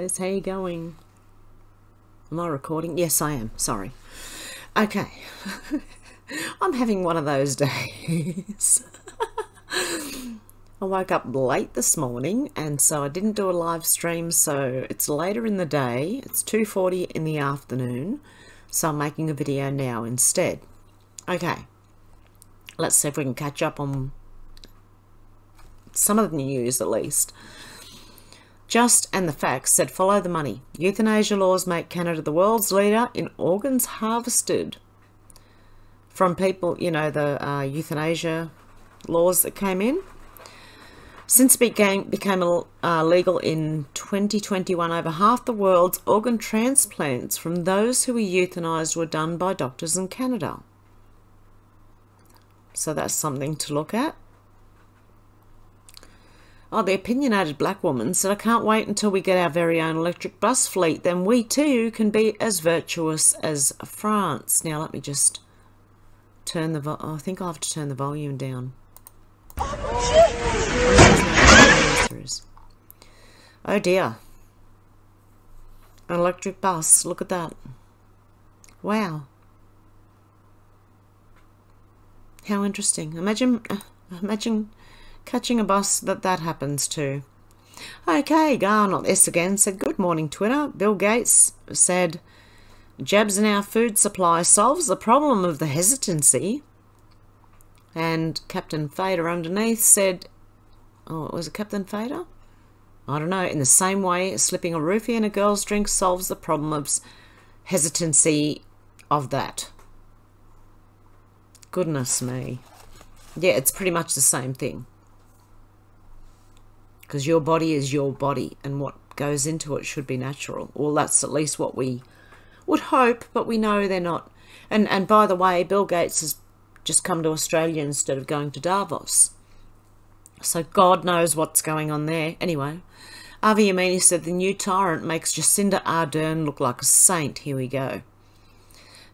guys, how you going? Am I recording? Yes, I am. Sorry. Okay. I'm having one of those days. I woke up late this morning, and so I didn't do a live stream, so it's later in the day. It's 2:40 in the afternoon, so I'm making a video now instead. Okay. Let's see if we can catch up on some of the news at least. Just and the Facts said, follow the money. Euthanasia laws make Canada the world's leader in organs harvested from people, you know, the euthanasia laws that came in. Since it became legal in 2021, over half the world's organ transplants from those who were euthanized were done by doctors in Canada. So that's something to look at. Oh, the opinionated black woman said, I can't wait until we get our very own electric bus fleet. Then we too can be as virtuous as France. Now let me just turn the I think I'll have to turn the volume down. Oh dear. An electric bus. Look at that. Wow. How interesting. Imagine catching a bus that happens to. Okay, not this again, said, good morning, Twitter. Bill Gates said, jabs in our food supply solves the problem of the hesitancy. And Captain Fader underneath said, oh, was it Captain Fader? I don't know. In the same way, slipping a roofie in a girl's drink solves the problem of hesitancy of that. Goodness me. Yeah, it's pretty much the same thing. Because your body is your body, and what goes into it should be natural. Well, that's at least what we would hope, but we know they're not. And by the way, Bill Gates has just come to Australia instead of going to Davos. So God knows what's going on there. Anyway, Avi Yamini said the new tyrant makes Jacinda Ardern look like a saint. Here we go.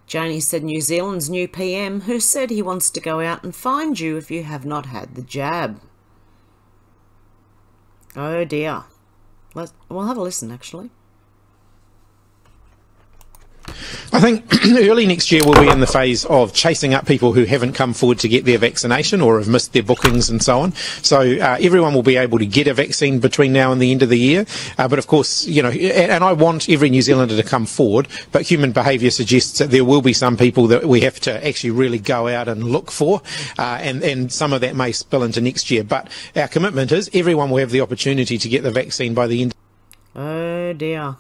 Joni said New Zealand's new PM, who said he wants to go out and find you if you have not had the jab. Oh dear. We'll have a listen, actually. I think early next year we'll be in the phase of chasing up people who haven't come forward to get their vaccination or have missed their bookings and so on. So everyone will be able to get a vaccine between now and the end of the year. But of course, you know, and I want every New Zealander to come forward, but human behaviour suggests that there will be some people that we have to actually really go out and look for, and some of that may spill into next year. But our commitment is everyone will have the opportunity to get the vaccine by the end. Oh dear.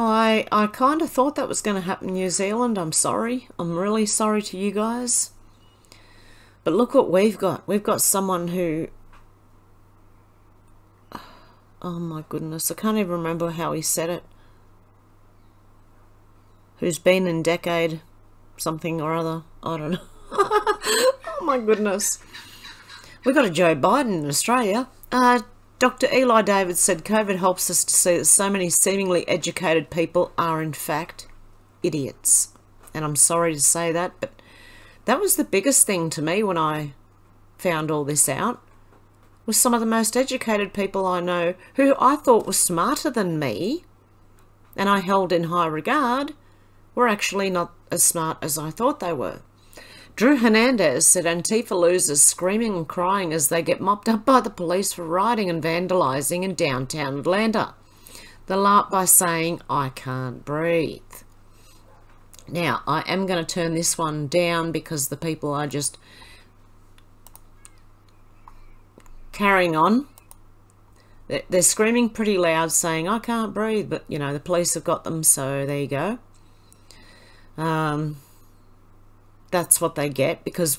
I kind of thought that was going to happen in New Zealand. I'm sorry. I'm really sorry to you guys. But look what we've got. We've got someone who... Oh my goodness. I can't even remember how he said it. Who's been in decade something or other. I don't know. Oh my goodness. We've got a Joe Biden in Australia. Dr. Eli David said COVID helps us to see that so many seemingly educated people are in fact idiots. And I'm sorry to say that, but that was the biggest thing to me when I found all this out, was some of the most educated people I know who I thought were smarter than me and I held in high regard were actually not as smart as I thought they were. Drew Hernandez said Antifa losers screaming and crying as they get mopped up by the police for rioting and vandalising in downtown Atlanta. The LARP by saying, I can't breathe. Now, I am going to turn this one down because the people are just carrying on. They're screaming pretty loud saying, I can't breathe, but, you know, the police have got them, so there you go. That's what they get, because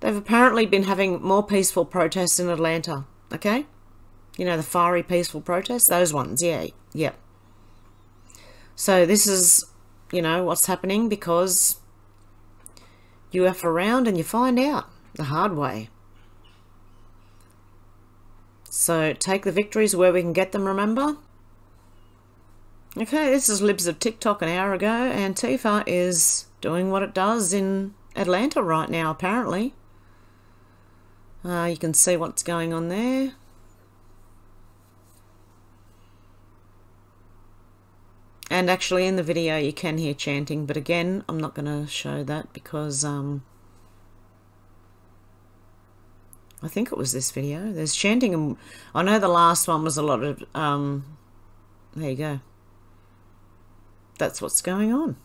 they've apparently been having more peaceful protests in Atlanta, okay? You know, the fiery peaceful protests, those ones, yeah. So this is, you know, what's happening because you F around and you find out the hard way. So take the victories where we can get them, remember? Okay, this is Libs of TikTok an hour ago. Antifa is doing what it does in Atlanta right now, apparently. You can see what's going on there. And actually in the video you can hear chanting, but again, I'm not going to show that because I think it was this video. There's chanting, and I know the last one was a lot of, there you go. That's what's going on.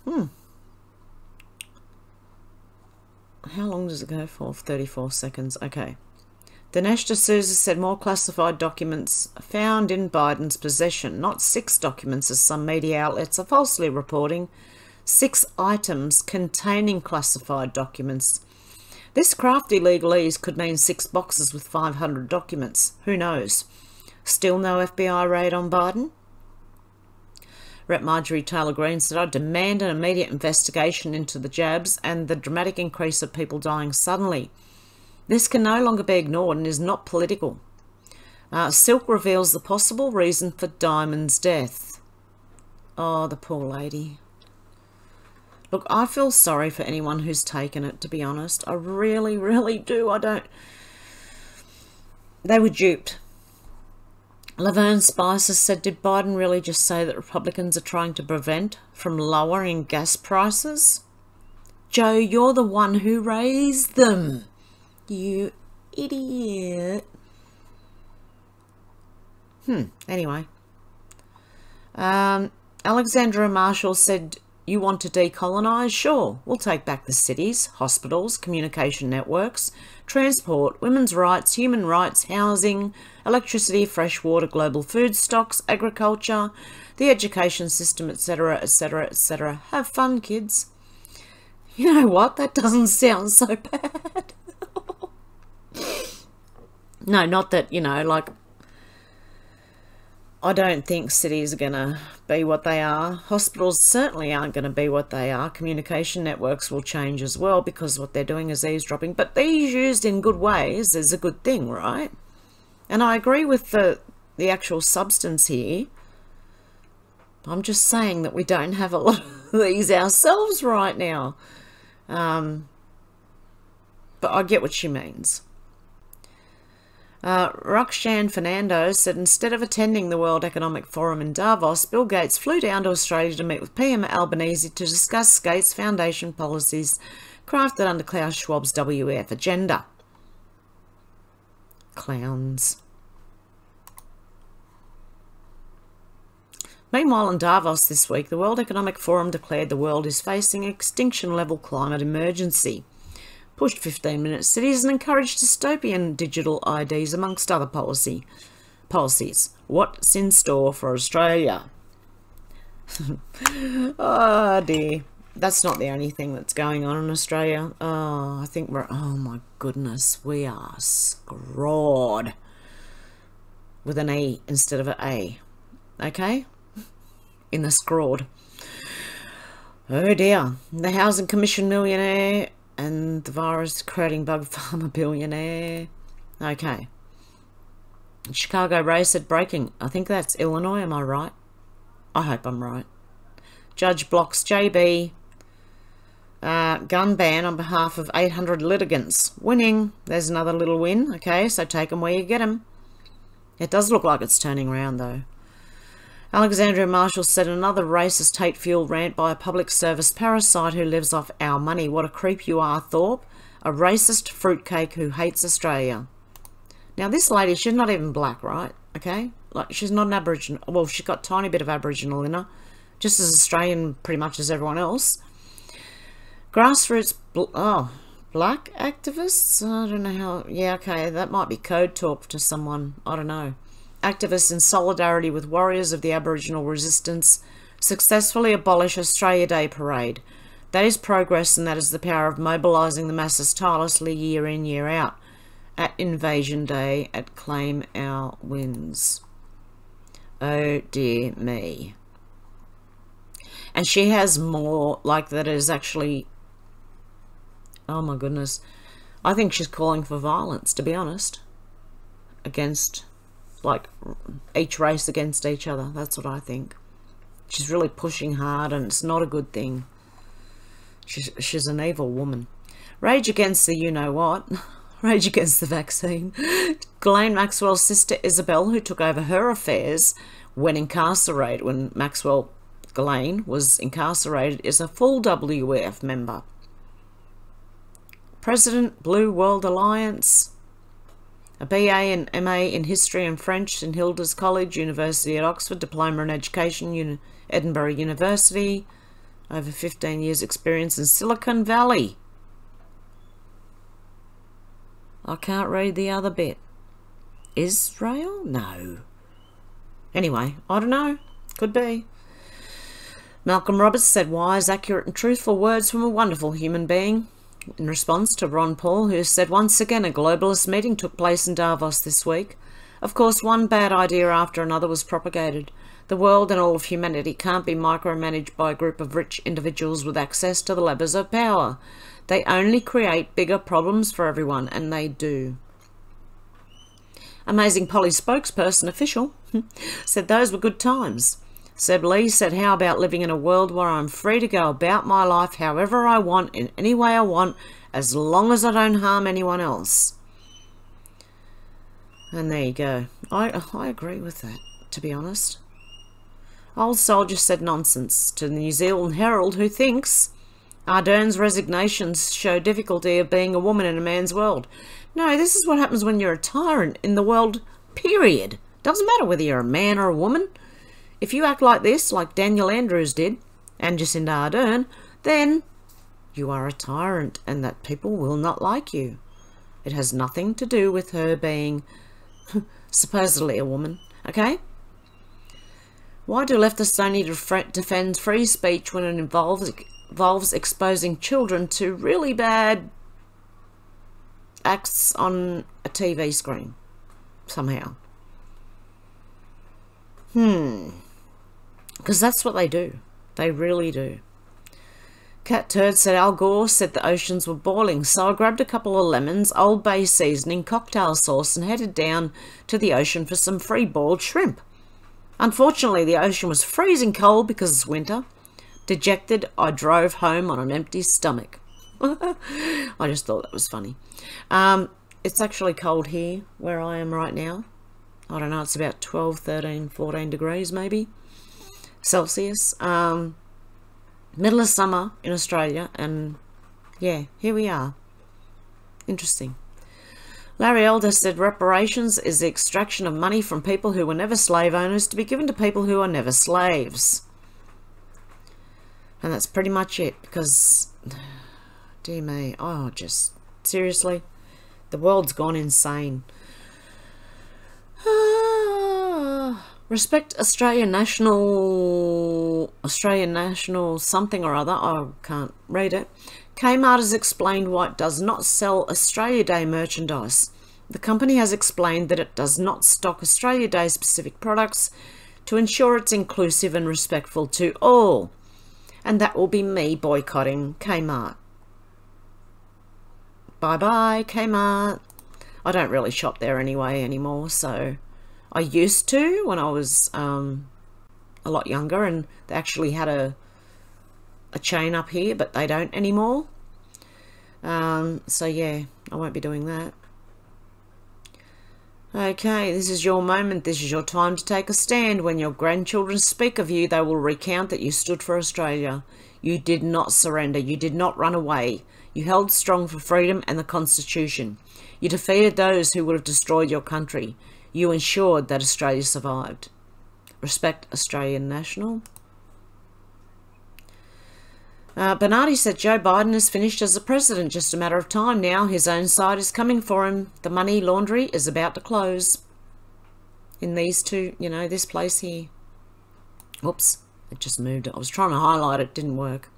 How long does it go for? 34 seconds. Okay. Dinesh D'Souza said more classified documents found in Biden's possession, not 6 documents as some media outlets are falsely reporting. 6 items containing classified documents. This crafty legalese could mean 6 boxes with 500 documents. Who knows? Still no FBI raid on Biden? Rep. Marjorie Taylor Greene said, I demand an immediate investigation into the jabs and the dramatic increase of people dying suddenly. This can no longer be ignored and is not political. Silk reveals the possible reason for Diamond's death. Oh, the poor lady. Look, I feel sorry for anyone who's taken it, to be honest. I really, really do. They were duped. Laverne Spicer said, did Biden really just say that Republicans are trying to prevent from lowering gas prices? Joe, you're the one who raised them. You idiot. Anyway. Alexandra Marshall said, you want to decolonise? Sure, we'll take back the cities, hospitals, communication networks, transport, women's rights, human rights, housing, electricity, fresh water, global food stocks, agriculture, the education system, etc., etc., etc. Have fun, kids. You know what? That doesn't sound so bad. No, not that, you know, like, I don't think cities are going to be what they are. Hospitals certainly aren't going to be what they are. Communication networks will change as well because what they're doing is eavesdropping. But these used in good ways is a good thing, right? And I agree with the actual substance here. I'm just saying that we don't have a lot of these ourselves right now. But I get what she means. Roxanne Fernando said, instead of attending the World Economic Forum in Davos, Bill Gates flew down to Australia to meet with PM Albanese to discuss Gates Foundation policies crafted under Klaus Schwab's WEF agenda. Clowns. Meanwhile, in Davos this week, the World Economic Forum declared the world is facing an extinction-level climate emergency, pushed 15-minute cities and encouraged dystopian digital IDs amongst other policies. What's in store for Australia? Oh dear. That's not the only thing that's going on in Australia. Oh, I think we're, oh my goodness, we are screwed. With an E instead of an A. Okay? In the screwed. Oh dear. The Housing Commission millionaire and the virus creating bug farmer billionaire. Okay. Chicago Ray said breaking. I think that's Illinois, am I right? I hope I'm right. Judge blocks JB gun ban on behalf of 800 litigants. Winning. There's another little win. Okay, so take them where you get them. It does look like it's turning around though. Alexandria Marshall said, another racist hate-fueled rant by a public service parasite who lives off our money. What a creep you are, Thorpe. A racist fruitcake who hates Australia. Now, this lady, she's not even black, right? Okay? Like, she's not an Aboriginal. Well, she's got a tiny bit of Aboriginal in her. Just as Australian, pretty much as everyone else. Grassroots... black activists? I don't know how... Yeah, okay, that might be code talk to someone. I don't know. Activists in solidarity with warriors of the Aboriginal resistance successfully abolish Australia Day Parade. That is progress, and that is the power of mobilising the masses tirelessly year in, year out. At Invasion Day, at Claim Our Wins. Oh dear me. And she has more, like, that is actually... Oh my goodness. I think she's calling for violence, to be honest. Against... like each race against each other. That's what I think. She's really pushing hard and it's not a good thing. She's an evil woman. Rage against the you-know-what. Rage against the vaccine. Ghislaine Maxwell's sister Isabel, who took over her affairs when Maxwell Ghislaine was incarcerated, is a full WEF member. President, Blue World Alliance. A BA and MA in History and French in Hilda's College, University at Oxford, Diploma in Education, Edinburgh University. Over 15 years experience in Silicon Valley. I can't read the other bit. Israel? No. Anyway, I don't know. Could be. Malcolm Roberts said wise, accurate and truthful words from a wonderful human being. In response to Ron Paul, who said once again a globalist meeting took place in Davos this week. Of course, one bad idea after another was propagated. The world and all of humanity can't be micromanaged by a group of rich individuals with access to the levers of power. They only create bigger problems for everyone, and they do. Amazing Polly spokesperson official said those were good times. Seb Lee said, how about living in a world where I'm free to go about my life however I want, in any way I want, as long as I don't harm anyone else. And there you go. I agree with that, to be honest. Old soldier said nonsense to the New Zealand Herald, who thinks Ardern's resignations show difficulty of being a woman in a man's world. No, this is what happens when you're a tyrant in the world, period. Doesn't matter whether you're a man or a woman. If you act like this, like Daniel Andrews did, and Jacinda Ardern, then you are a tyrant and that people will not like you. It has nothing to do with her being supposedly a woman, okay? Why do leftists only defend free speech when it involves exposing children to really bad acts on a TV screen somehow? Because that's what they do. They really do. Cat Turd said Al Gore said the oceans were boiling, so I grabbed a couple of lemons, Old Bay seasoning, cocktail sauce, and headed down to the ocean for some free-boiled shrimp. Unfortunately, the ocean was freezing cold because it's winter. Dejected, I drove home on an empty stomach. I just thought that was funny. It's actually cold here where I am right now. I don't know, it's about 12, 13, 14 degrees maybe Celsius. Middle of summer in Australia, and yeah, here we are. Interesting. Larry Elder said reparations is the extraction of money from people who were never slave owners to be given to people who are never slaves. And that's pretty much it, because, dear me, oh, just, seriously, the world's gone insane. Respect Australian National something or other, I can't read it. Kmart has explained why it does not sell Australia Day merchandise. The company has explained that it does not stock Australia Day specific products to ensure it's inclusive and respectful to all. And that will be me boycotting Kmart. Bye-bye, Kmart. I don't really shop there anyway anymore, so I used to when I was a lot younger, and they actually had a chain up here, but they don't anymore. So yeah, I won't be doing that. Okay, this is your moment. This is your time to take a stand. When your grandchildren speak of you, they will recount that you stood for Australia. You did not surrender. You did not run away. You held strong for freedom and the Constitution. You defeated those who would have destroyed your country. You ensured that Australia survived. Respect Australian National. Bernardi said Joe Biden is finished as a president. Just a matter of time now. His own side is coming for him. The money laundry is about to close. In these two, you know, this place here. Whoops, it just moved. I was trying to highlight it, didn't work.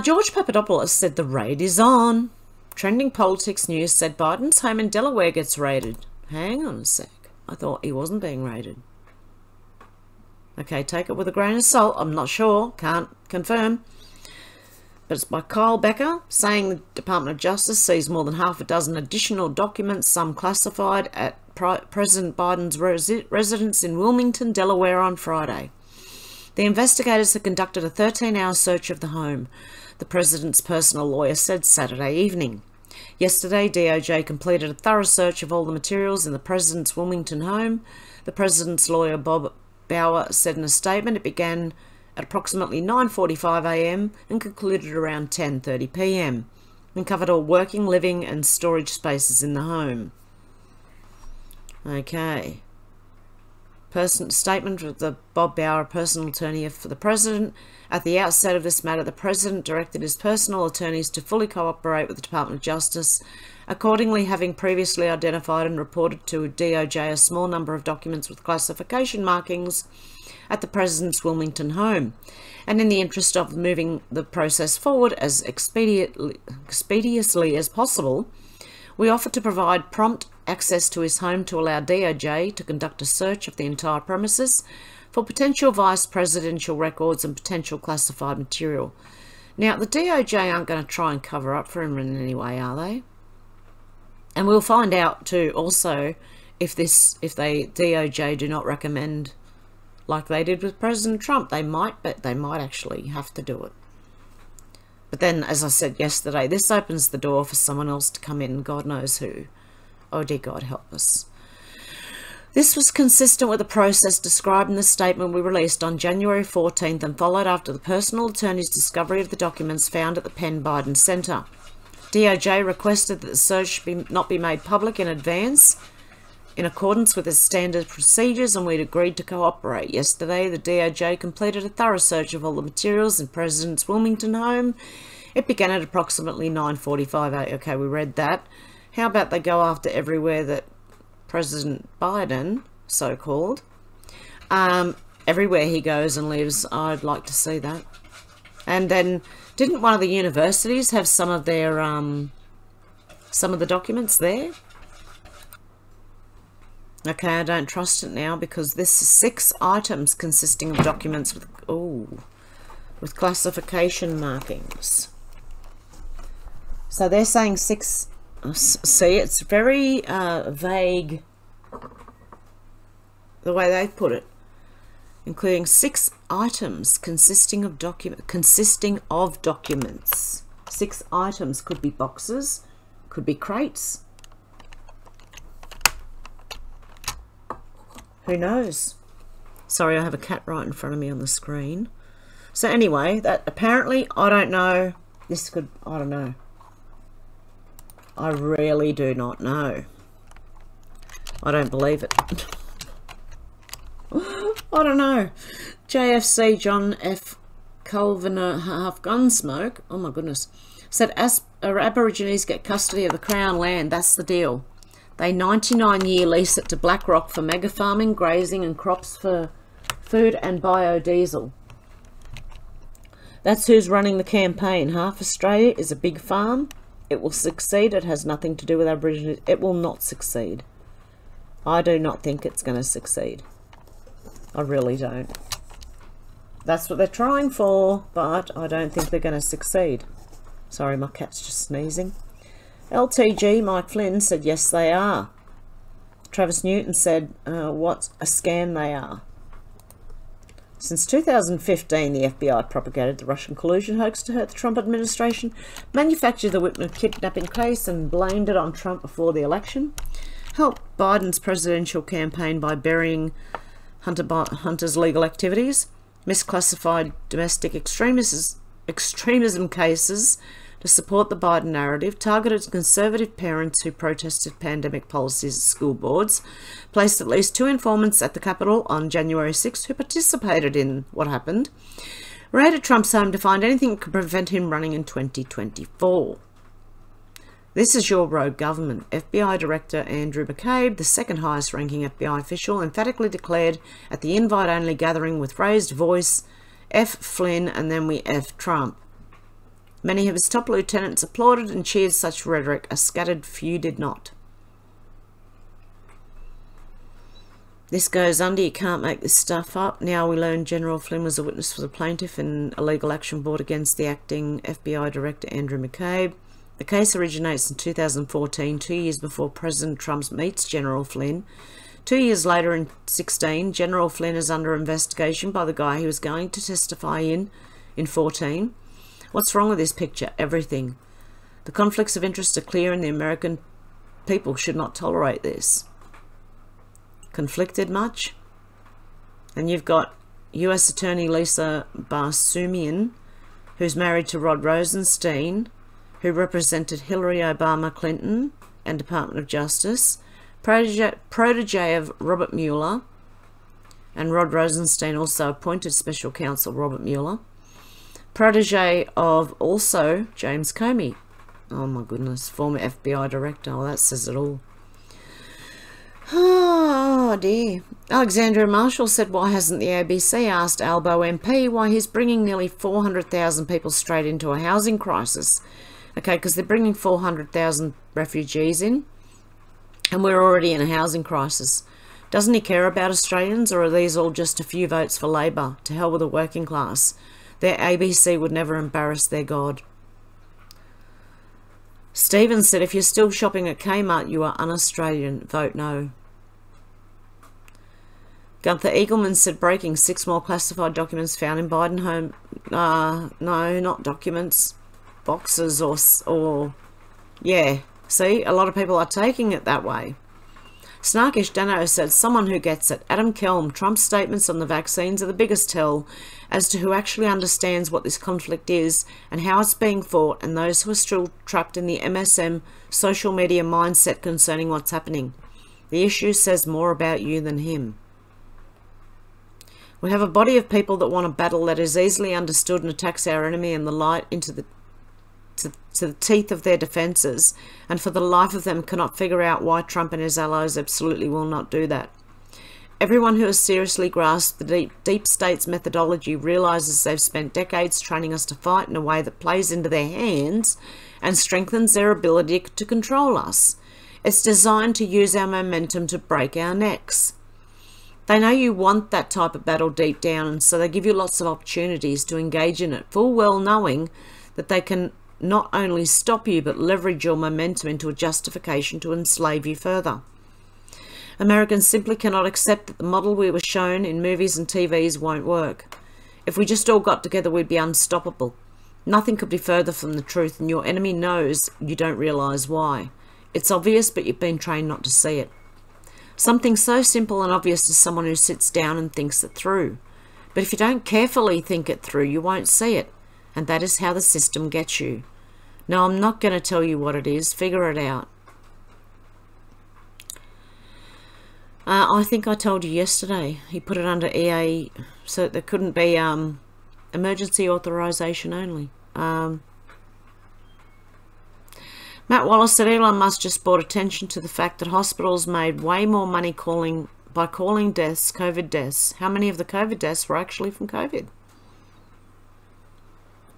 George Papadopoulos said the raid is on. Trending politics news said Biden's home in Delaware gets raided. Hang on a sec. I thought he wasn't being raided. Okay, take it with a grain of salt. I'm not sure. Can't confirm. But it's by Kyle Becker, saying the Department of Justice sees more than half a dozen additional documents, some classified, at President Biden's residence in Wilmington, Delaware on Friday. The investigators have conducted a 13-hour search of the home, the president's personal lawyer said Saturday evening. Yesterday, DOJ completed a thorough search of all the materials in the President's Wilmington home. The President's lawyer, Bob Bauer, said in a statement it began at approximately 9:45 a.m. and concluded around 10:30 p.m. and covered all working, living and storage spaces in the home. Okay. Statement of the Bob Bauer, personal attorney for the President. At the outset of this matter, the President directed his personal attorneys to fully cooperate with the Department of Justice. Accordingly, having previously identified and reported to DOJ a small number of documents with classification markings at the President's Wilmington home, and in the interest of moving the process forward as expeditiously as possible, we offered to provide prompt access to his home to allow DOJ to conduct a search of the entire premises for potential vice presidential records and potential classified material. Now, the DOJ aren't going to try and cover up for him in any way, are they? And we'll find out too also if DOJ do not recommend, like they did with President Trump, they might actually have to do it. But then, as I said yesterday, this opens the door for someone else to come in, God knows who. Oh dear God, help us. This was consistent with the process described in the statement we released on January 14th and followed after the personal attorney's discovery of the documents found at the Penn Biden Center. DOJ requested that the search not be made public in advance in accordance with its standard procedures, and we'd agreed to cooperate. Yesterday, the DOJ completed a thorough search of all the materials in President's Wilmington home. It began at approximately 9:45 a.m. Okay, we read that. How about they go after everywhere that President Biden, so-called, everywhere he goes and lives? I'd like to see that. And then, didn't one of the universities have some of their, some of the documents there? Okay, I don't trust it now because this is 6 items consisting of documents with classification markings. So they're saying 6. See, it's very vague the way they put it, including 6 items consisting of documents. 6 items could be boxes, could be crates. Who knows? Sorry, I have a cat right in front of me on the screen. So anyway, that apparently, I don't know. This could, I don't know. I really do not know. I don't believe it. I don't know. JFC John F. Culvener Half Gunsmoke, oh my goodness, said Aborigines get custody of the Crown land. That's the deal. They 99-year lease it to BlackRock for mega farming, grazing and crops for food and biodiesel. That's who's running the campaign. Half Australia is a big farm. It will succeed. It has nothing to do with Aborigines. It will not succeed. I do not think it's going to succeed. I really don't. That's what they're trying for, but I don't think they're going to succeed. Sorry, my cat's just sneezing. LTG Mike Flynn said yes they are. Travis Newton said what a scam they are. Since 2015, the FBI propagated the Russian collusion hoax to hurt the Trump administration, manufactured the Whitman kidnapping case and blamed it on Trump before the election, helped Biden's presidential campaign by burying Hunter's legal activities, misclassified domestic extremism cases to support the Biden narrative, targeted conservative parents who protested pandemic policies at school boards, placed at least 2 informants at the Capitol on January 6th who participated in what happened, raided Trump's home to find anything that could prevent him running in 2024. This is your rogue government. FBI Director Andrew McCabe, the second highest ranking FBI official, emphatically declared at the invite-only gathering with raised voice, F Flynn and then we F Trump. Many of his top lieutenants applauded and cheered such rhetoric. A scattered few did not. This goes under. You can't make this stuff up. Now we learn General Flynn was a witness for the plaintiff in a legal action brought against the acting FBI Director Andrew McCabe. The case originates in 2014, 2 years before President Trump meets General Flynn. 2 years later, in 2016, General Flynn is under investigation by the guy he was going to testify in 2014. What's wrong with this picture? Everything. The conflicts of interest are clear and the American people should not tolerate this. Conflicted much? And you've got US Attorney Lisa Barsumian, who's married to Rod Rosenstein, who represented Hillary Obama Clinton and Department of Justice, protege of Robert Mueller, and Rod Rosenstein also appointed Special Counsel Robert Mueller, protege of also James Comey. Oh my goodness, former FBI director. Oh, that says it all. Oh dear. Alexandria Marshall said, why hasn't the ABC asked Albo MP why he's bringing nearly 400,000 people straight into a housing crisis? Okay, because they're bringing 400,000 refugees in, and we're already in a housing crisis. Doesn't he care about Australians, or are these all just a few votes for Labor? To hell with the working class. Their ABC would never embarrass their God. Stephen said, if you're still shopping at Kmart, you are un-Australian. Vote no. Gunther Eagleman said, breaking 6 more classified documents found in Biden home. No, not documents. Boxes or yeah. See, a lot of people are taking it that way. Snarkish Dano said, someone who gets it. Adam Kelm, Trump's statements on the vaccines are the biggest tell as to who actually understands what this conflict is and how it's being fought, and those who are still trapped in the MSM social media mindset concerning what's happening. The issue says more about you than him. We have a body of people that want a battle that is easily understood and attacks our enemy in the light into the to the teeth of their defences, and for the life of them cannot figure out why Trump and his allies absolutely will not do that. Everyone who has seriously grasped the deep state's methodology realises they've spent decades training us to fight in a way that plays into their hands and strengthens their ability to control us. It's designed to use our momentum to break our necks. They know you want that type of battle deep down, and so they give you lots of opportunities to engage in it, full well knowing that they can not only stop you but leverage your momentum into a justification to enslave you further. Americans simply cannot accept that the model we were shown in movies and TVs won't work. If we just all got together, we'd be unstoppable. Nothing could be further from the truth, and your enemy knows you don't realise why. It's obvious, but you've been trained not to see it. Something so simple and obvious to someone who sits down and thinks it through. But if you don't carefully think it through, you won't see it. And that is how the system gets you. Now, I'm not going to tell you what it is. Figure it out. I think I told you yesterday. He put it under EA so that there couldn't be emergency authorization only. Matt Wallace said Elon Musk just brought attention to the fact that hospitals made way more money by calling deaths COVID deaths. How many of the COVID deaths were actually from COVID?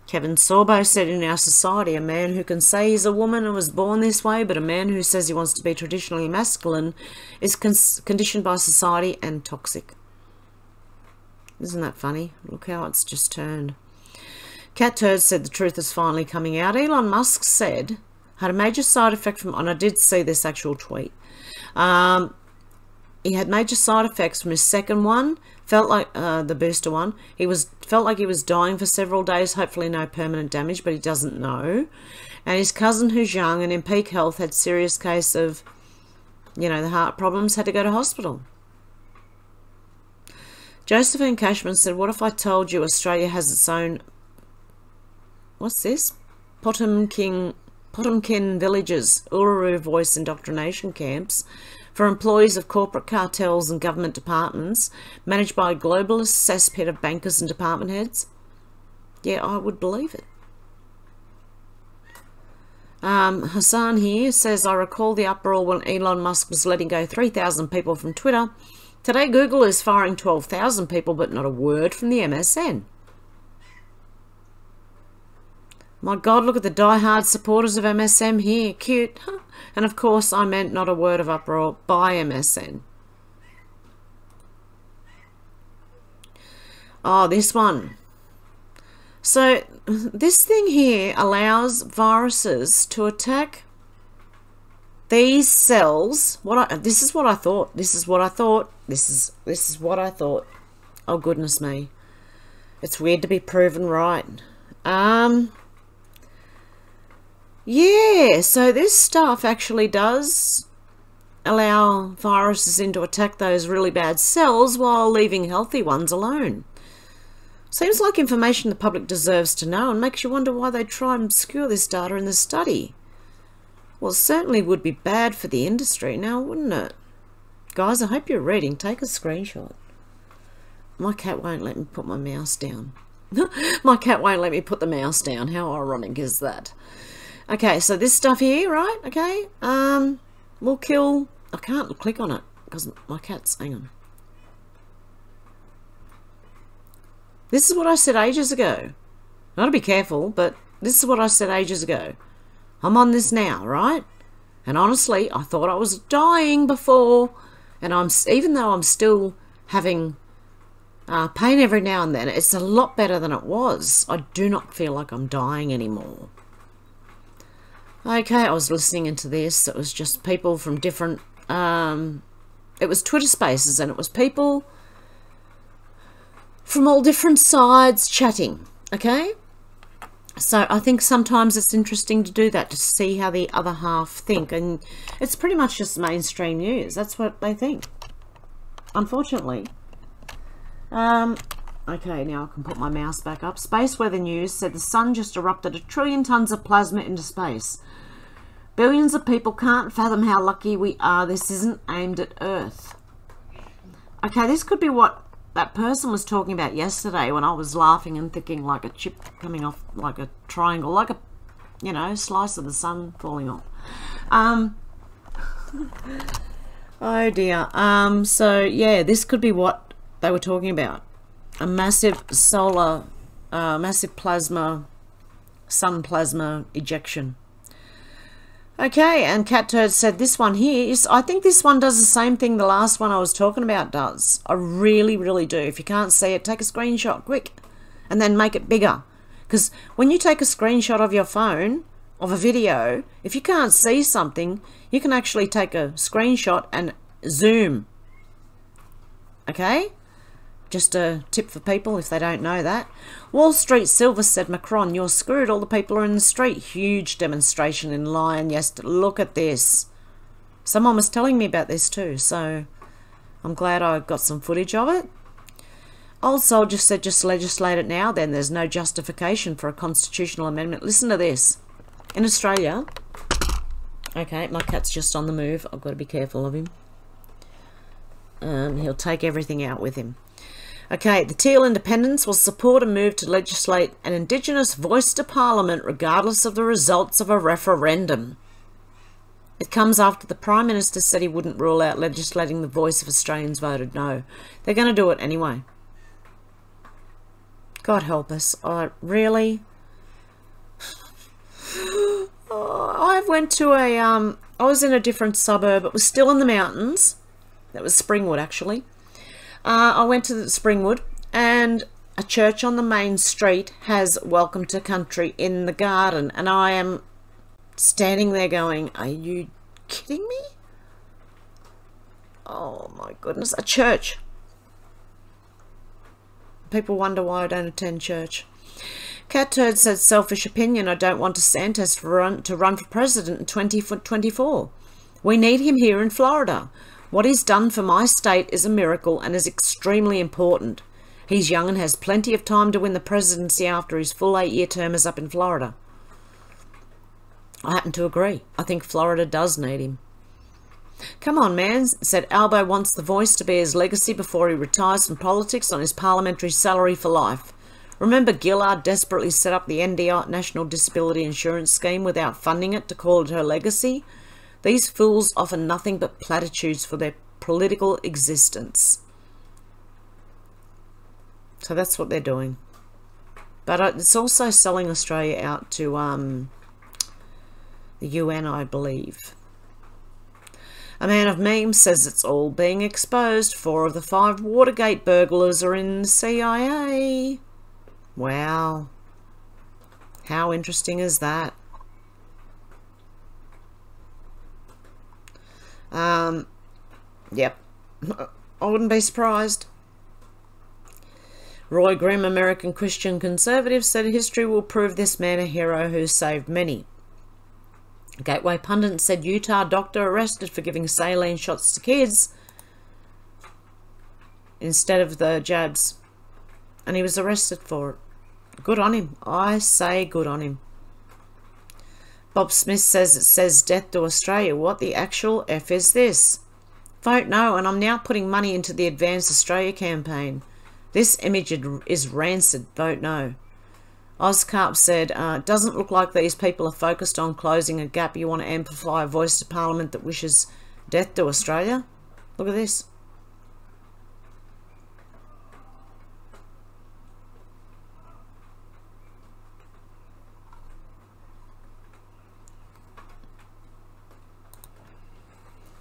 Kevin Sorbo said, in our society, a man who can say he's a woman and was born this way, but a man who says he wants to be traditionally masculine is conditioned by society and toxic. Isn't that funny? Look how it's just turned. Cat Turd said the truth is finally coming out. Elon Musk said, had a major side effect from, and I did see this actual tweet. He had major side effects from his second one. Felt like the booster one. Felt like he was dying for several days. Hopefully no permanent damage, but he doesn't know. And his cousin, who's young and in peak health, had serious case of, the heart problems. Had to go to hospital. Josephine Cashman said, "What if I told you Australia has its own? What's this? Potemkin villages, Uluru voice indoctrination camps." For employees of corporate cartels and government departments, managed by a globalist cesspit of bankers and department heads? Yeah, I would believe it. Hassan here says, I recall the uproar when Elon Musk was letting go 3,000 people from Twitter. Today, Google is firing 12,000 people, but not a word from the MSN. My God, look at the die-hard supporters of MSM here. Cute. And of course, I meant not a word of uproar by MSN. Oh, this one. So, this thing here allows viruses to attack these cells. This is what I thought. This is what I thought. This is what I thought. Oh, goodness me. It's weird to be proven right. Yeah, so this stuff actually does allow viruses in to attack those really bad cells while leaving healthy ones alone. Seems like information the public deserves to know, and makes you wonder why they try and obscure this data in the study. Well, it certainly would be bad for the industry now, wouldn't it? Guys, I hope you're reading. Take a screenshot. My cat won't let me put my mouse down. My cat won't let me put the mouse down. How ironic is that? Okay, so this stuff here, right? Okay, we'll kill... I can't click on it because my cat's... Hang on. This is what I said ages ago. I've got to be careful, but this is what I said ages ago. I'm on this now, right? And honestly, I thought I was dying before, and even though I'm still having pain every now and then, it's a lot better than it was. I do not feel like I'm dying anymore. Okay, I was listening into this. It was just people from different... it was Twitter Spaces, and it was people from all different sides chatting, okay? So I think sometimes it's interesting to do that, to see how the other half think, and it's pretty much just mainstream news. That's what they think, unfortunately. Okay, now I can put my mouse back up. Space Weather News said the sun just erupted 1 trillion tons of plasma into space. Billions of people can't fathom how lucky we are. This isn't aimed at Earth. Okay, this could be what that person was talking about yesterday when I was laughing and thinking like a chip coming off, like a triangle, like a, you know, slice of the sun falling off. Oh dear. So yeah, this could be what they were talking about. A massive solar, massive plasma, sun plasma ejection. Okay, and Cat Turd said this one here is, I think this one does the same thing the last one I was talking about does. I really, really do. If you can't see it, take a screenshot quick and then make it bigger. Because when you take a screenshot of your phone, of a video, if you can't see something, you can actually take a screenshot and zoom. Okay? Just a tip for people if they don't know that. Wall Street Silver said, Macron, you're screwed. All the people are in the street. Huge demonstration in Lyon yesterday. Look at this. Someone was telling me about this too, so I'm glad I got some footage of it. Old Soldier said, just legislate it now, then there's no justification for a constitutional amendment. Listen to this. In Australia, okay, my cat's just on the move. I've got to be careful of him. He'll take everything out with him. Okay, the Teal Independents will support a move to legislate an Indigenous voice to Parliament regardless of the results of a referendum. It comes after the Prime Minister said he wouldn't rule out legislating the voice if Australians voted no. They're going to do it anyway. God help us. Really? I went to a, I was in a different suburb. It was still in the mountains. That was Springwood, actually. I went to Springwood, and a church on the main street has Welcome to Country in the garden, and I am standing there going, are you kidding me? Oh my goodness, a church. People wonder why I don't attend church. Cat Turd said, selfish opinion, I don't want DeSantis to run for president in 2024. We need him here in Florida. What he's done for my state is a miracle and is extremely important. He's young and has plenty of time to win the presidency after his full 8-year term is up in Florida. I happen to agree. I think Florida does need him. Come on, man, said Albo wants the voice to be his legacy before he retires from politics on his parliamentary salary for life. Remember Gillard desperately set up the NDI, National Disability Insurance Scheme, without funding it to call it her legacy? These fools offer nothing but platitudes for their political existence. So that's what they're doing. But it's also selling Australia out to the UN, I believe. A man of memes says it's all being exposed. 4 of the 5 Watergate burglars are in the CIA. Wow. How interesting is that? Yep. I wouldn't be surprised. Roy Grimm, American Christian conservative, said history will prove this man a hero who saved many. Gateway pundit said Utah doctor arrested for giving saline shots to kids instead of the jabs. And he was arrested for it. Good on him. I say good on him. Bob Smith says it says death to Australia. What the actual F is this? Vote no, and I'm now putting money into the Advance Australia campaign. This image is rancid. Vote no. Ozcarp said, doesn't look like these people are focused on closing a gap. You want to amplify a voice to Parliament that wishes death to Australia? Look at this.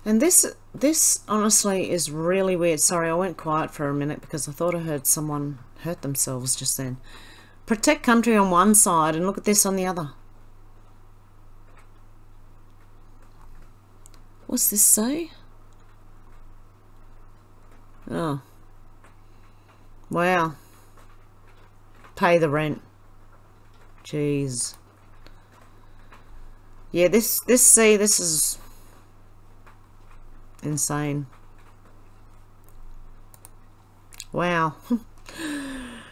And this honestly is really weird. Sorry, I went quiet for a minute because I thought I heard someone hurt themselves just then. Protect country on one side and look at this on the other. What's this say? Oh. Wow. Pay the rent. Jeez. Yeah, this is insane. Wow.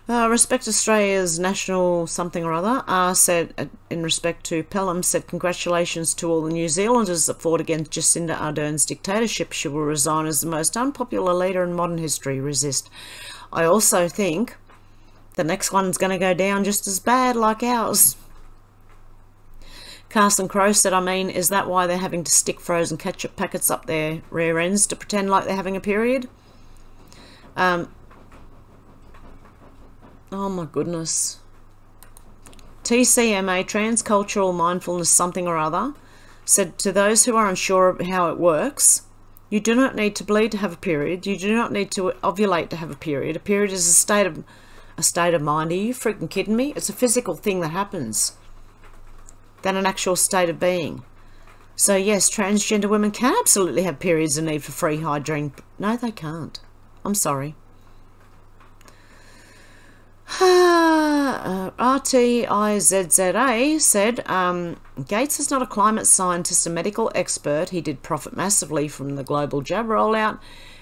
Respect Australia's national something or other said in respect to Pelham said congratulations to all the New Zealanders that fought against Jacinda Ardern's dictatorship. She will resign as the most unpopular leader in modern history. Resist. I also think the next one's going to go down just as bad like ours. Carson Crowe said, I mean, is that why they're having to stick frozen ketchup packets up their rear ends to pretend like they're having a period? Oh my goodness. TCMA, Transcultural Mindfulness Something or Other, said to those who are unsure of how it works, you do not need to bleed to have a period. You do not need to ovulate to have a period. A period is a state of mind. Are you freaking kidding me? It's a physical thing that happens than an actual state of being. So yes, transgender women can absolutely have periods and need for free hygiene. No, they can't. I'm sorry. RTIZZA said, Gates is not a climate scientist, a medical expert. He did profit massively from the global jab rollout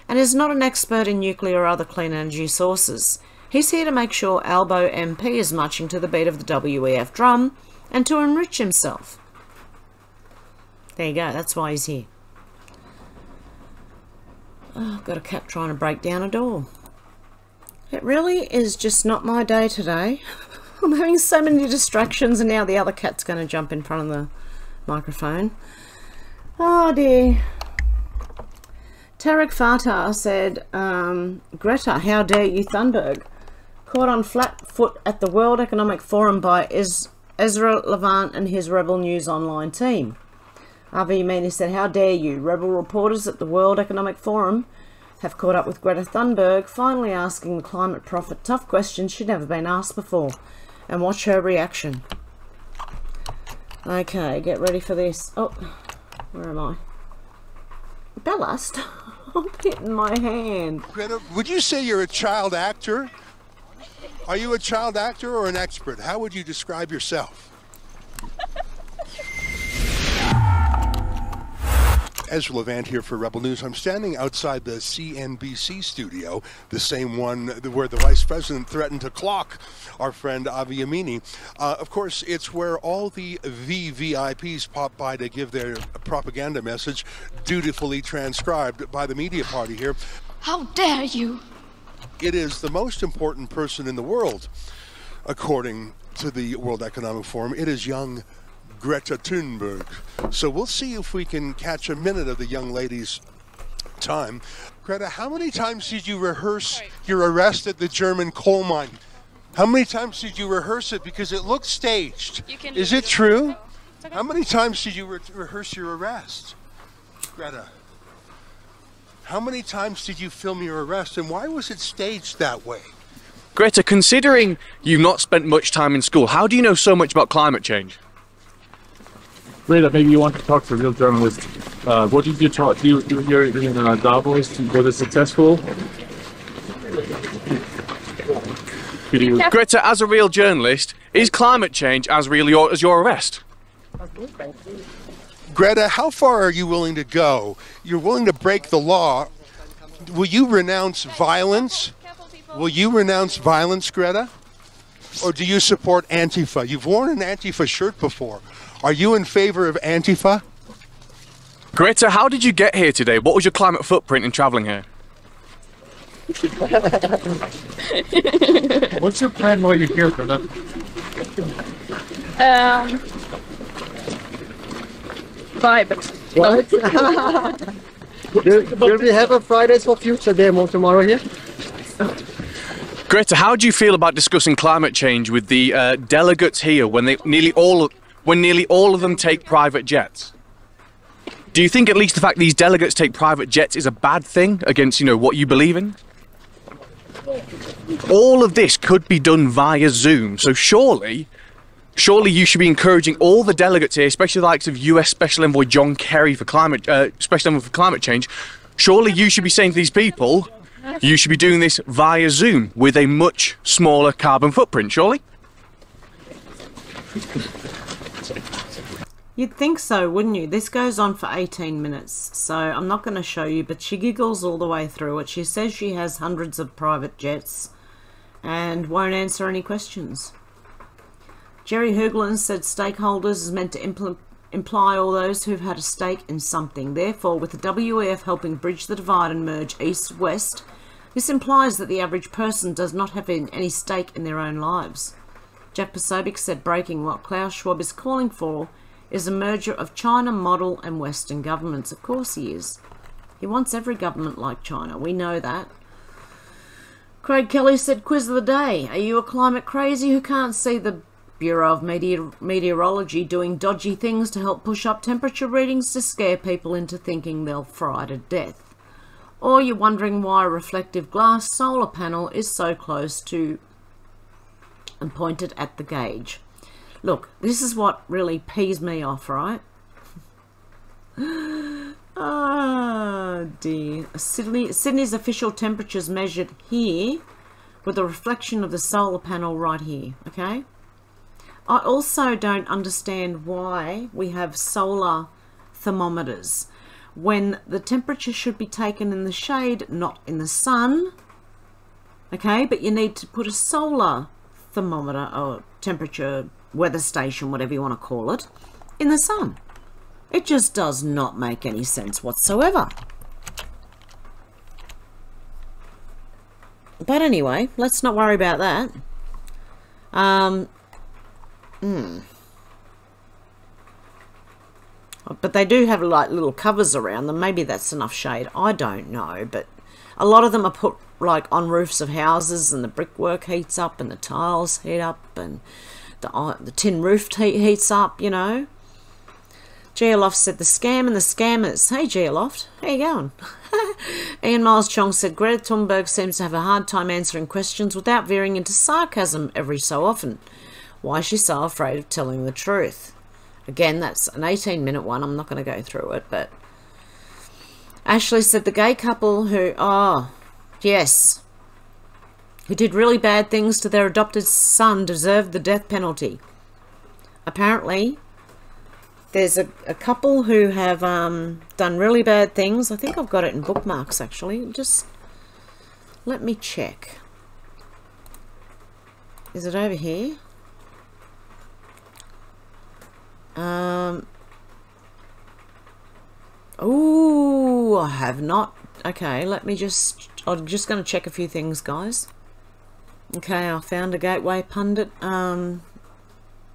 and is not an expert in nuclear or other clean energy sources. He's here to make sure Albo MP is marching to the beat of the WEF drum and to enrich himself. There you go, that's why he's here. Oh, I've got a cat trying to break down a door. It really is just not my day today. I'm having so many distractions and now the other cat's going to jump in front of the microphone. Oh dear. Tarek Fatah said, Gretta, how dare you, Thunberg? Caught on flat foot at the World Economic Forum by Ezra Levant and his Rebel News Online team. Avi Meany said, how dare you? Rebel reporters at the World Economic Forum have caught up with Greta Thunberg, finally asking the climate prophet tough questions she'd never been asked before. And watch her reaction. Okay, get ready for this. Oh, where am I? Bella, stop hitting my hand. Greta, would you say you're a child actor? Are you a child actor or an expert? How would you describe yourself? Ezra Levant here for Rebel News. I'm standing outside the CNBC studio, the same one where the Vice President threatened to clock our friend Avi Yemini. Of course, it's where all the VVIPs pop by to give their propaganda message, dutifully transcribed by the media party here. How dare you! It is the most important person in the world, according to the World Economic Forum. It is young Greta Thunberg. So we'll see if we can catch a minute of the young lady's time. Greta, how many times did you rehearse your arrest at the German coal mine? How many times did you rehearse it? Because it looked staged. Is it true? Okay. How many times did you rehearse your arrest? Greta, how many times did you film your arrest and why was it staged that way? Greta, considering you've not spent much time in school, how do you know so much about climate change? Greta, maybe you want to talk to a real journalist. What did you talk? You here in Davos? Was it successful? Greta, as a real journalist, is climate change as real as your arrest? Greta, how far are you willing to go? You're willing to break the law. Will you renounce violence? Will you renounce violence, Greta? Or do you support Antifa? You've worn an Antifa shirt before. Are you in favor of Antifa? Greta, how did you get here today? What was your climate footprint in travelling here? What's your plan while you're here, Greta? Vibe. Will we have a Fridays for Future demo tomorrow here? Greta, how do you feel about discussing climate change with the delegates here when nearly all of them take private jets? Do you think at least the fact these delegates take private jets is a bad thing against, you know, what you believe in? All of this could be done via Zoom, so surely you should be encouraging all the delegates here, especially the likes of US Special Envoy John Kerry for Special Envoy for Climate Change. Surely you should be saying to these people, you should be doing this via Zoom with a much smaller carbon footprint, surely? You'd think so, wouldn't you? This goes on for 18 minutes, so I'm not going to show you, but she giggles all the way through it. She says she has hundreds of private jets and won't answer any questions. Jerry Hoogland said stakeholders is meant to imply all those who've had a stake in something. Therefore, with the WEF helping bridge the divide and merge east-west, this implies that the average person does not have any stake in their own lives. Jack Posobiec said breaking what Klaus Schwab is calling for is a merger of China model and Western governments. Of course he is. He wants every government like China. We know that. Craig Kelly said, quiz of the day. Are you a climate crazy who can't see the Bureau of Meteorology doing dodgy things to help push up temperature readings to scare people into thinking they'll fry to death? Or you're wondering why a reflective glass solar panel is so close to and pointed at the gauge? Look, this is what really pees me off, right? Oh dear. Sydney's official temperatures measured here with a reflection of the solar panel right here, okay? I also don't understand why we have solar thermometers when the temperature should be taken in the shade, not in the sun, okay? But you need to put a solar thermometer or temperature weather station, whatever you want to call it, in the sun. It just does not make any sense whatsoever. But anyway, let's not worry about that. But they do have like little covers around them. Maybe that's enough shade. I don't know, but a lot of them are put like on roofs of houses, and the brickwork heats up, and the tiles heat up, and the tin roof heats up, you know. Geoloft said the scam and the scammers. Hey Geoloft, how you going? Ian Miles Chong said Greta Thunberg seems to have a hard time answering questions without veering into sarcasm every so often. Why is she so afraid of telling the truth? Again, that's an 18-minute one. I'm not going to go through it, but Ashley said the gay couple who, yes, who did really bad things to their adopted son deserved the death penalty. Apparently, there's a couple who have done really bad things. I think I've got it in bookmarks, actually. Just let me check. Is it over here? Oh, I have not. Okay, let me just, I'm just going to check a few things, guys. Okay, I found a Gateway Pundit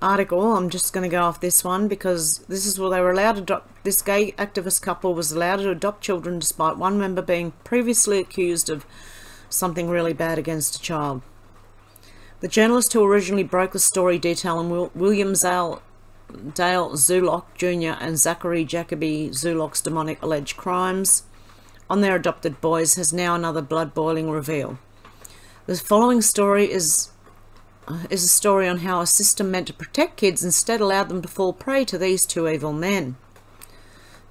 article. I'm just going to go off this one because this is where they were allowed to adopt. This gay activist couple was allowed to adopt children despite one member being previously accused of something really bad against a child. The journalist who originally broke the story detailing William Dale Zulock Jr. and Zachary Jacoby Zulock's demonic alleged crimes on their adopted boys has now another blood-boiling reveal. The following story is a story on how a system meant to protect kids instead allowed them to fall prey to these two evil men.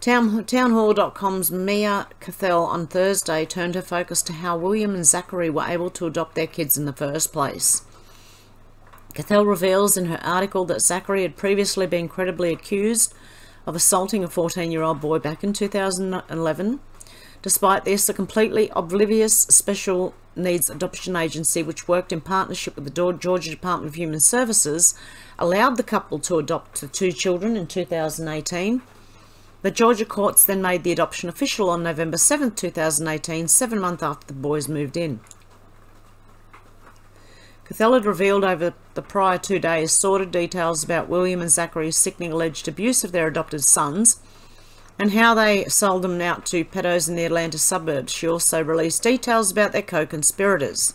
Townhall.com's Mia Cathell on Thursday turned her focus to how William and Zachary were able to adopt their kids in the first place. Cathell reveals in her article that Zachary had previously been credibly accused of assaulting a 14-year-old boy back in 2011. Despite this, a completely oblivious special needs adoption agency, which worked in partnership with the Georgia Department of Human Services, allowed the couple to adopt the 2 children in 2018. The Georgia courts then made the adoption official on November 7, 2018, 7 months after the boys moved in. Cathell had revealed over the prior 2 days sordid details about William and Zachary's sickening alleged abuse of their adopted sons and how they sold them out to pedos in the Atlanta suburbs. She also released details about their co-conspirators.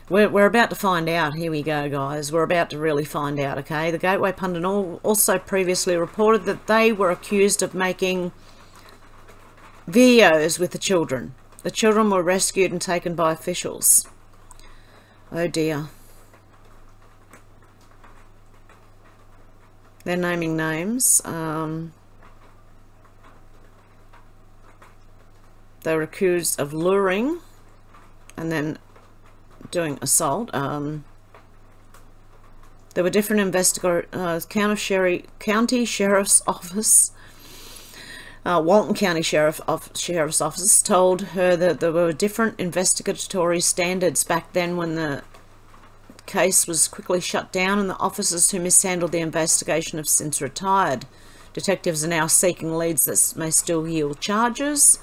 We're about to find out. Here we go, guys. We're about to really find out, okay? The Gateway Pundit also previously reported that they were accused of making videos with the children. The children were rescued and taken by officials. Oh dear. They're naming names. They were accused of luring and then doing assault. There were different investigators. County Sheriff's Office, Walton County Sheriff's Office told her that there were different investigatory standards back then when the case was quickly shut down, and the officers who mishandled the investigation have since retired. Detectives are now seeking leads that may still yield charges.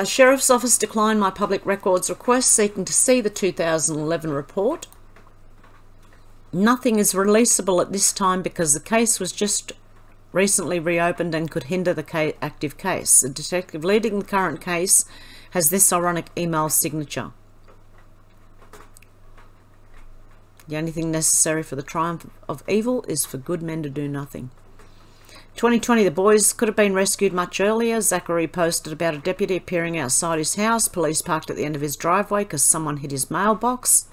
Sheriff's Office declined my public records request seeking to see the 2011 report. Nothing is releasable at this time because the case was just recently reopened and could hinder the active case. The detective leading the current case has this ironic email signature. The only thing necessary for the triumph of evil is for good men to do nothing. 2020, the boys could have been rescued much earlier. Zachary posted about a deputy appearing outside his house. Police parked at the end of his driveway because someone hit his mailbox.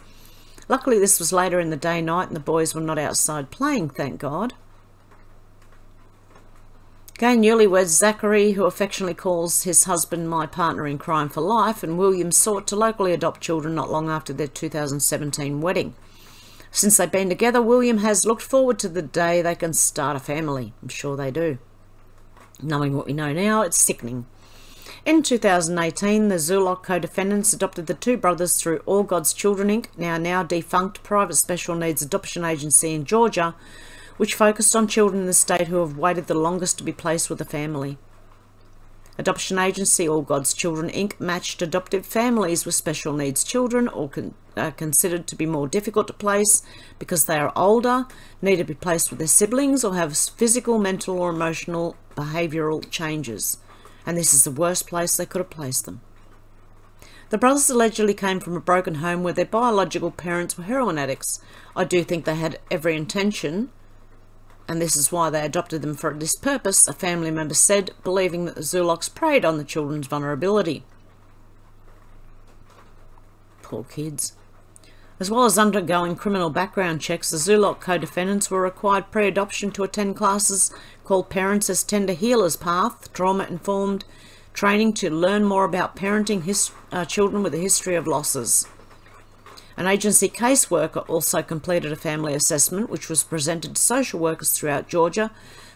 Luckily, this was later in the day-night and the boys were not outside playing, thank God. Gay newlyweds Zachary, who affectionately calls his husband my partner in crime for life, and William sought to locally adopt children not long after their 2017 wedding. Since they've been together, William has looked forward to the day they can start a family. I'm sure they do. Knowing what we know now, it's sickening. In 2018, the Zulock co-defendants adopted the 2 brothers through All God's Children Inc., now defunct private special needs adoption agency in Georgia, which focused on children in the state who have waited the longest to be placed with a family. Adoption agency All God's Children Inc. matched adoptive families with special needs children, or considered to be more difficult to place because they are older, need to be placed with their siblings, or have physical, mental or emotional behavioural changes. And this is the worst place they could have placed them. The brothers allegedly came from a broken home where their biological parents were heroin addicts. I do think they had every intention, and this is why they adopted them for this purpose, a family member said, believing that the Zulocks preyed on the children's vulnerability. Poor kids. As well as undergoing criminal background checks, the Zulock co-defendants were required pre-adoption to attend classes called Parents as Tender Healers Path, trauma-informed training to learn more about parenting children with a history of losses. An agency caseworker also completed a family assessment which was presented to social workers throughout Georgia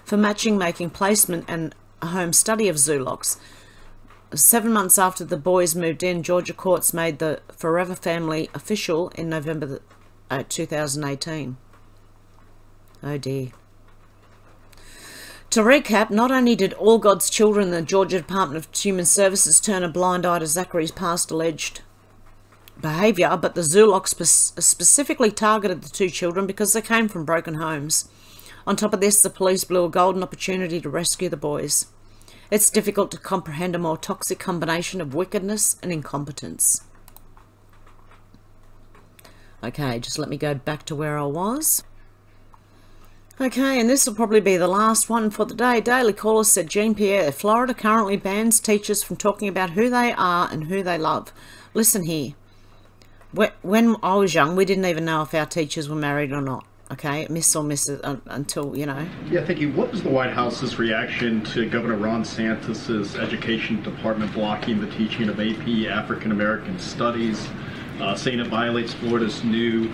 for matching, making placement and a home study of Zulocks. 7 months after the boys moved in, Georgia courts made the Forever Family official in November 2018. Oh dear. To recap, not only did All God's Children and the Georgia Department of Human Services turn a blind eye to Zachary's past alleged behaviour, but the Zulocks specifically targeted the 2 children because they came from broken homes. On top of this, the police blew a golden opportunity to rescue the boys. It's difficult to comprehend a more toxic combination of wickedness and incompetence. Okay, just let me go back to where I was. Okay, and this will probably be the last one for the day. Daily Caller said, Jean Pierre, Florida currently bans teachers from talking about who they are and who they love. Listen here. When I was young, we didn't even know if our teachers were married or not. Okay, Miss or Mrs. until, you know. Yeah, thank you. What was the White House's reaction to Governor Ron DeSantis' education department blocking the teaching of AP African American Studies, saying it violates Florida's new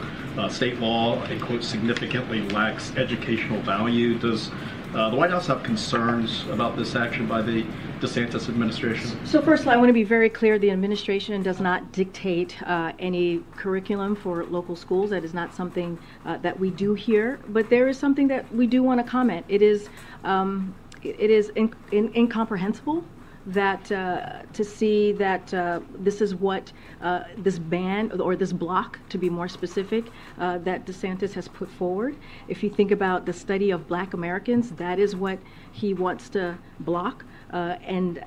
state law, it quote, significantly lacks educational value. Does the White House have concerns about this action by the DeSantis administration? So first of all, I want to be very clear, the administration does not dictate any curriculum for local schools. That is not something that we do here, but there is something that we do want to comment. It is incomprehensible that to see that this is what this ban, or this block to be more specific, that DeSantis has put forward. If you think about the study of Black Americans, that is what he wants to block. And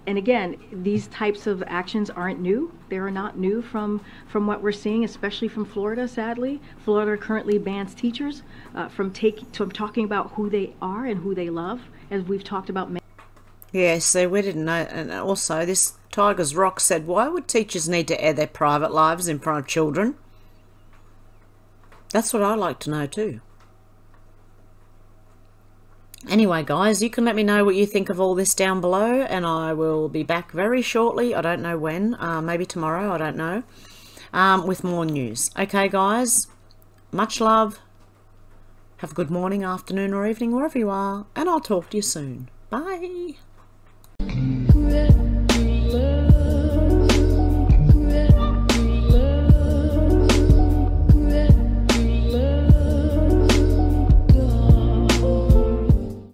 again, these types of actions aren't new. They are not new from what we're seeing, especially from Florida. Sadly, Florida currently bans teachers from talking about who they are and who they love, as we've talked about. Yeah, see, we didn't know. And also, this Tiger's Rock said, why would teachers need to air their private lives in front of children? That's what I'd like to know too. Anyway, guys, you can let me know what you think of all this down below, and I will be back very shortly. I don't know when, maybe tomorrow, I don't know, with more news. Okay, guys, much love. Have a good morning, afternoon, or evening, wherever you are, and I'll talk to you soon. Bye.